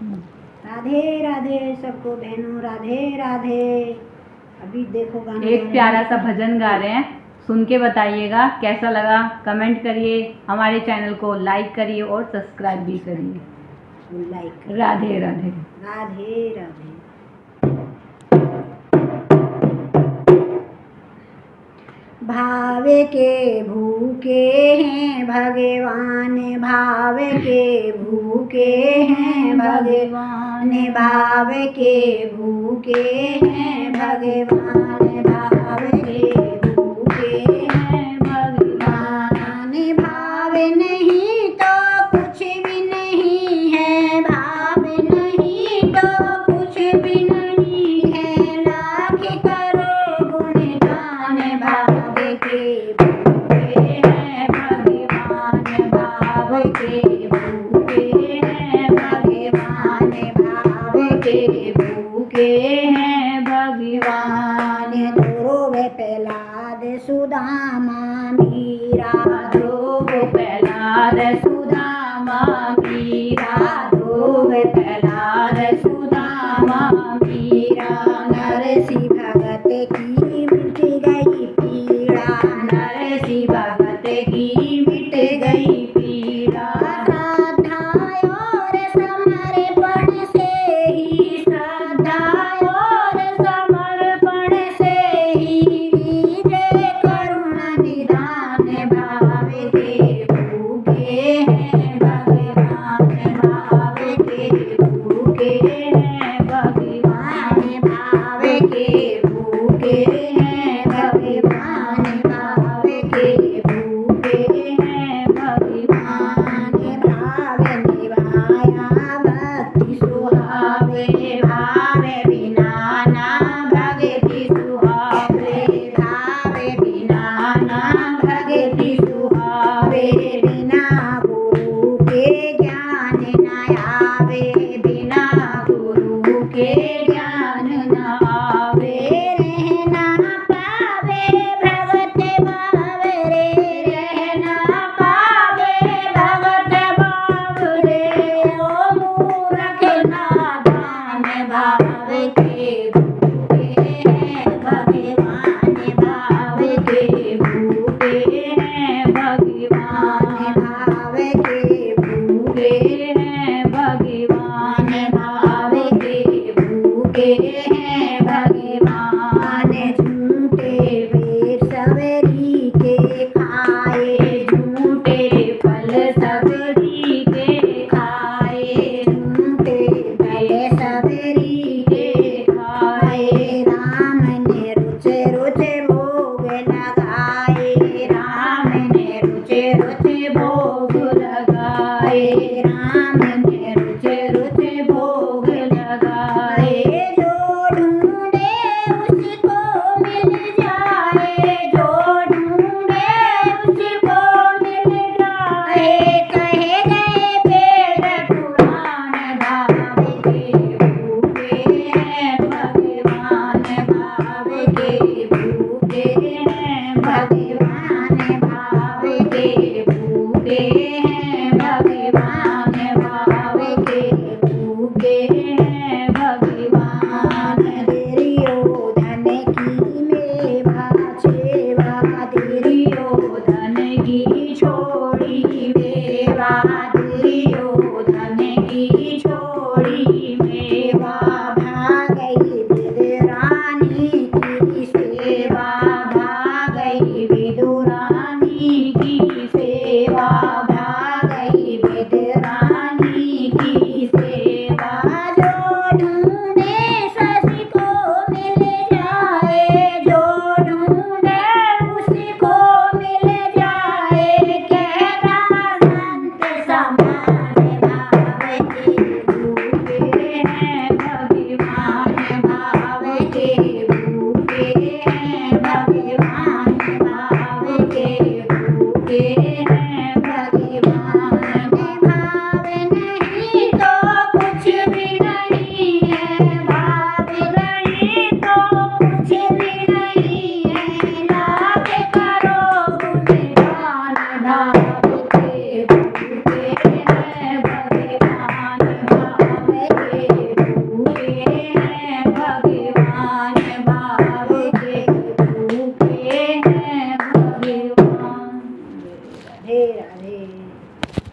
राधे राधे सबको बहनों, राधे राधे। अभी देखो गाना एक प्यारा सा भजन गा रहे हैं, सुन के बताइएगा कैसा लगा। कमेंट करिए, हमारे चैनल को लाइक करिए और सब्सक्राइब भी करिए। लाइक। राधे राधे। राधे राधे। भाव के भूखे हैं भगवान, भाव के भूखे हैं भगवान, भाव के भूखे हैं भगवान, भाव के भूखे हैं भगवान। भाव नहीं तो कुछ भी नहीं है, भाव नहीं तो कुछ भी नहीं है। लाख करो गुणगान, भाव के भूखे हैं भगवान, भाव के भूखे हैं भगवान, भाव के भूखे हैं भगवान। ध्रुव प्रहलाद सुदामा मीरा, ध्रुव प्रहलाद सुदामा मीरा, ध्रुव प्रहलाद सुदामा मीरा। नरसिंह भगत की मिट गई पीड़ा, नरसिंह भगत की मिट गई पीड़ा। श्रद्धा और समर्पण से ही, श्रद्धा और समर्पण से ही विजय करुणा निदान। भाव के भूखे हैं भगवान, भाव के भूखे हैं भगवान, भाव के भूखे हैं भगवान, भाव के भूखे हैं भगवान। भाव निभाया भक्ति सुहावे, भाव बिना ना भगति सुहावे, भाव बिना ना भगति सुहावे। बिना गुरु के ज्ञान न आवे, बिना गुरु के ज्ञान न आवे। रहना पावे भगत भाव रे, रहना पावे भगत भाव रे। ओ मूरख नादान, भाव के भूखे हैं भगवान, भाव के भूखे हैं भगवान, भाव के भूखे हैं भगवान, भाव के भूखे हैं भगवान। झूठे पेट सबरी के खाए, झूठे फल सबरी के खाए, झूठे फल सबरी के खाए। राम ने रुच रुच भोग लगाए, राम ने रुच रुच भोग लगाए, राम ने रुच रुच भोग लगाए। जो ढूंढे उसको मिल जाए, जो ढूंढे उसको मिल जाए। कहे गए वेद पुराण, भाव के भूखे हैं भगवान, भाव के भूखे हैं भगवान, भाव के भूखे हैं भगवान, भाव के भूखे हैं भगवान। दुर्योधन की मेवा सेवा, दुर्योधन की छोड़ी मेवा, दुर्योधन की छोड़ी मेवा। भागई विदुरानी की सेवा, भागई विदुरानी की सेवा, भागई विदुरानी की सेवा।